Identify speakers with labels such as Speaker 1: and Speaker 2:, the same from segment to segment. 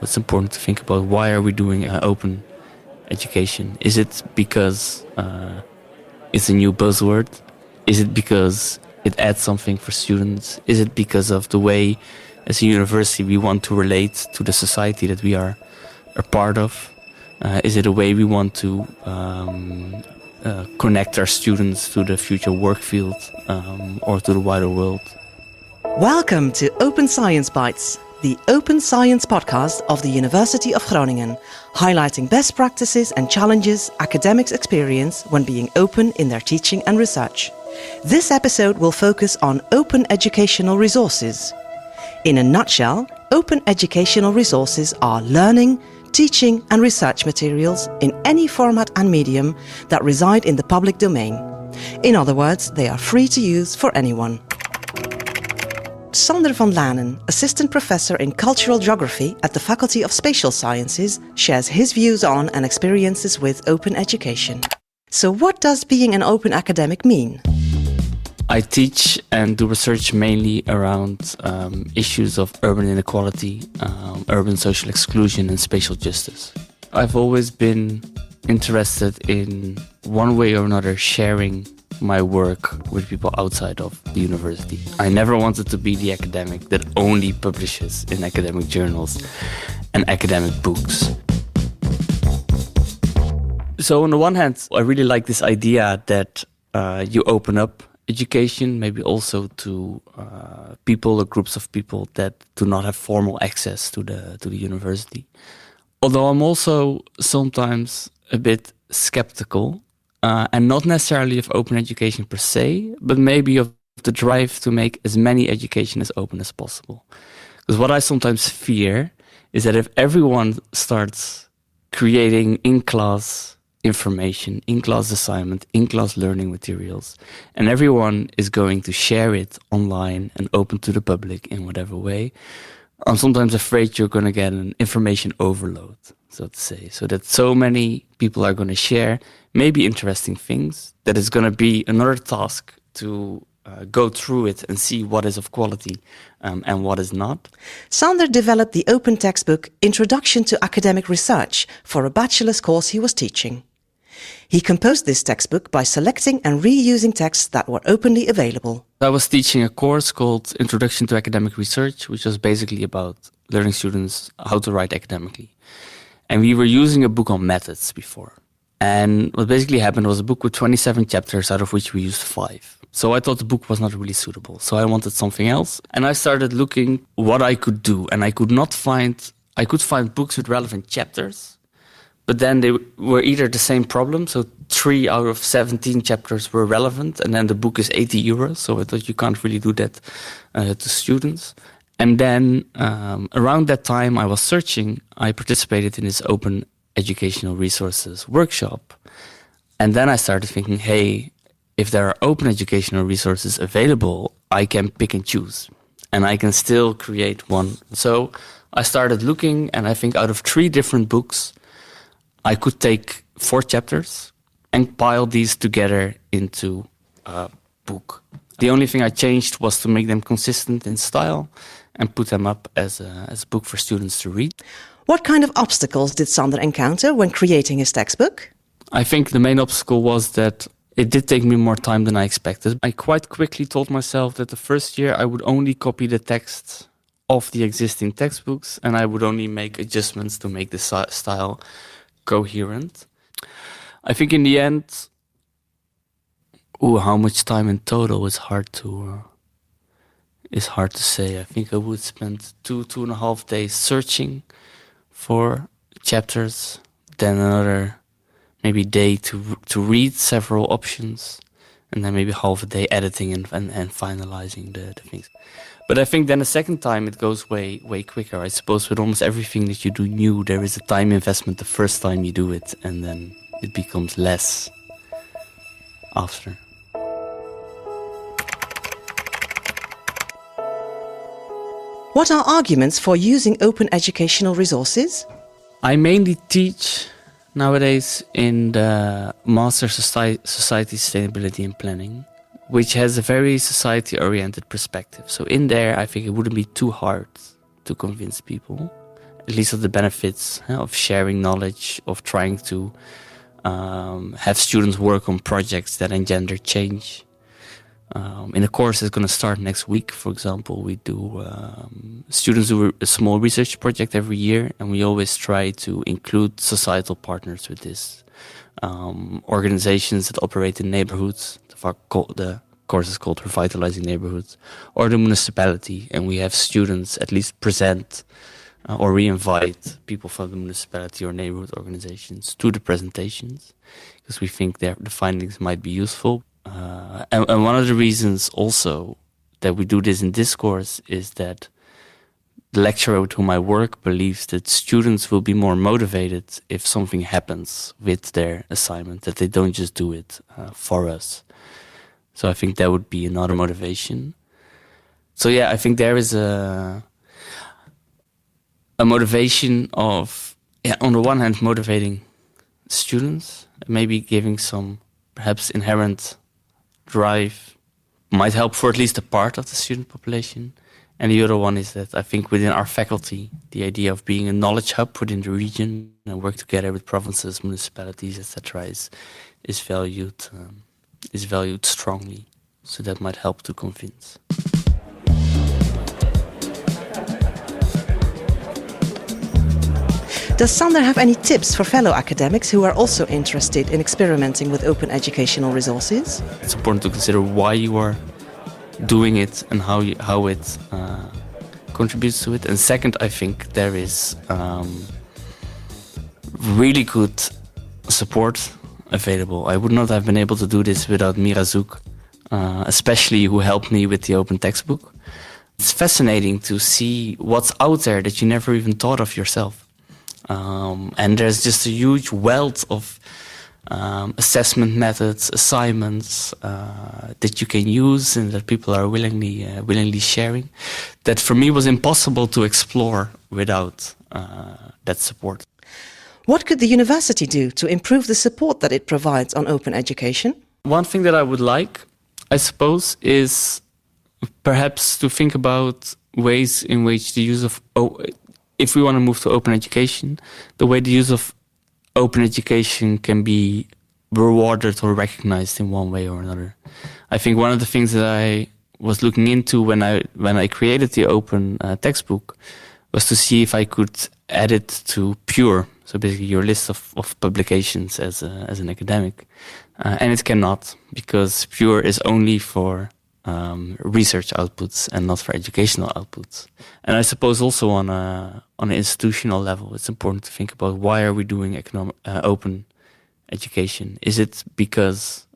Speaker 1: It's important to think about why are we doing open education? Is it because it's a new buzzword? Is it because it adds something for students? Is it because of the way, as a university, we want to relate to the society that we are a part of? Is it a way we want to connect our students to the future work field or to the wider world?
Speaker 2: Welcome to Open Science Bites, the open science podcast of the University of Groningen, highlighting best practices and challenges academics experience when being open in their teaching and research. This episode will focus on open educational resources. In a nutshell, open educational resources are learning, teaching and research materials in any format and medium that reside in the public domain. In other words, they are free to use for anyone. Sander van Lanen, Assistant Professor in Cultural Geography at the Faculty of Spatial Sciences, shares his views on and experiences with open education. So what does being an open academic mean?
Speaker 1: I teach and do research mainly around issues of urban inequality, urban social exclusion and spatial justice. I've always been interested in one way or another sharing my work with people outside of the university. I never wanted to be the academic that only publishes in academic journals and academic books. So on the one hand, I really like this idea that you open up education, maybe also to people or groups of people that do not have formal access to the university. Although I'm also sometimes a bit skeptical, and not necessarily of open education per se, but maybe of the drive to make as many education as open as possible. Because what I sometimes fear is that if everyone starts creating in-class information, in-class assignment, in-class learning materials, and everyone is going to share it online and open to the public in whatever way, I'm sometimes afraid you're going to get an information overload, so to say. So that so many people are going to share maybe interesting things, that it's going to be another task to go through it and see what is of quality and what is not.
Speaker 2: Sander developed the open textbook Introduction to Academic Research for a bachelor's course he was teaching. He composed this textbook by selecting and reusing texts that were openly available.
Speaker 1: I was teaching a course called Introduction to Academic Research, which was basically about learning students how to write academically. And we were using a book on methods before. And what basically happened was a book with 27 chapters, out of which we used 5. So I thought the book was not really suitable. So I wanted something else. And I started looking what I could do. And I could find books with relevant chapters, but then they were either the same problem. So 3 out of 17 chapters were relevant. And then the book is €80. So I thought you can't really do that to students. And then around that time I was searching, I participated in this open educational resources workshop. And then I started thinking, hey, if there are open educational resources available, I can pick and choose. And I can still create one. So I started looking, and I think out of 3 different books, I could take 4 chapters and pile these together into a book. The only thing I changed was to make them consistent in style and put them up as a book for students to read.
Speaker 2: What kind of obstacles did Sander encounter when creating his textbook?
Speaker 1: I think the main obstacle was that it did take me more time than I expected. I quite quickly told myself that the first year I would only copy the text of the existing textbooks and I would only make adjustments to make the style coherent. I think in the end, how much time in total is hard to say. I think I would spend 2.5 days searching for chapters, then another maybe day to read several options, and then maybe half a day editing and finalizing the things. But I think then the second time it goes way quicker. I suppose with almost everything that you do new, there is a time investment the first time you do it, and then it becomes less after.
Speaker 2: What are arguments for using open educational resources?
Speaker 1: I mainly teach nowadays in the Master Society Sustainability and Planning, which has a very society-oriented perspective. So in there, I think it wouldn't be too hard to convince people. at least of the benefits of sharing knowledge, of trying to have students work on projects that engender change. In a course that's going to start next week, for example, we do students do a small research project every year, and we always try to include societal partners with this. Organizations that operate in neighborhoods, the course is called Revitalizing Neighborhoods, or the municipality, and we have students at least present or we invite people from the municipality or neighborhood organizations to the presentations, because we think the findings might be useful. And one of the reasons also that we do this in this course is that the lecturer with whom I work believes that students will be more motivated if something happens with their assignment, that they don't just do it for us. So I think that would be another motivation. So yeah, I think there is a motivation of, on the one hand, motivating students, maybe giving some perhaps inherent drive might help for at least a part of the student population. And the other one is that I think within our faculty, the idea of being a knowledge hub within the region and work together with provinces, municipalities, etc., is valued strongly. So that might help to convince.
Speaker 2: Does Sander have any tips for fellow academics who are also interested in experimenting with open educational resources?
Speaker 1: It's important to consider why you are doing it and how it contributes to it. And second, I think there is really good support available. I would not have been able to do this without Mira Zouk, especially who helped me with the open textbook. It's fascinating to see what's out there that you never even thought of yourself. And there's just a huge wealth of assessment methods, assignments that you can use and that people are willingly sharing, that for me was impossible to explore without that support.
Speaker 2: What could the university do to improve the support that it provides on open education?
Speaker 1: One thing that I would like, I suppose, is perhaps to think about ways in which the use of, if we want to move to open education, the way the use of open education can be rewarded or recognized in one way or another. I think one of the things that I was looking into when I created the open textbook was to see if I could add it to Pure, so basically your list of publications as an academic, and it cannot, because Pure is only for research outputs and not for educational outputs. And I suppose also on an institutional level, it's important to think about why are we doing open education? Is it because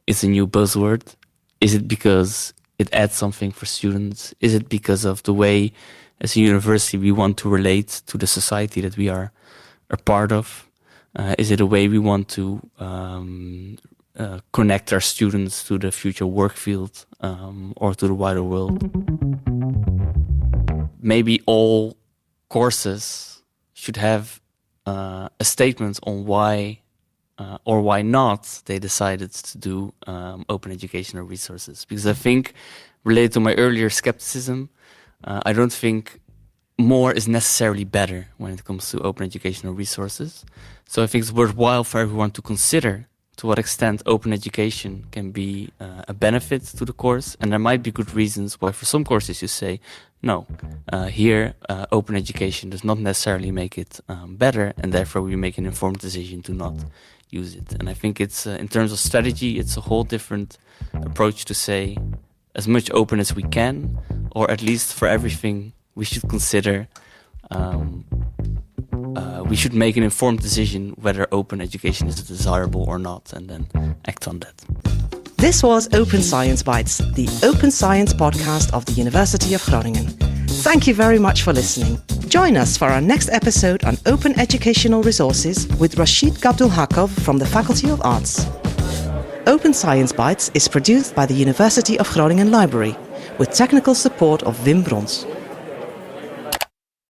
Speaker 1: it's a new buzzword? Is it because it adds something for students? Is it because of the way, as a university, we want to relate to the society that we are a part of? Is it a way we want to connect our students to the future work field or to the wider world? Maybe all courses should have a statement on why or why not they decided to do open educational resources. Because I think, related to my earlier skepticism, I don't think more is necessarily better when it comes to open educational resources. So I think it's worthwhile for everyone to consider to what extent open education can be a benefit to the course. And there might be good reasons why for some courses you say, no, here open education does not necessarily make it better, and therefore we make an informed decision to not use it. And I think it's, in terms of strategy, it's a whole different approach to say as much open as we can, or at least for everything we should consider, we should make an informed decision whether open education is desirable or not, and then act on that.
Speaker 2: This was Open Science Bites, the Open Science podcast of the University of Groningen. Thank you very much for listening. Join us for our next episode on open educational resources with Rashid Gabdulhakov from the Faculty of Arts. Open Science Bites is produced by the University of Groningen Library with technical support of Wim Brons.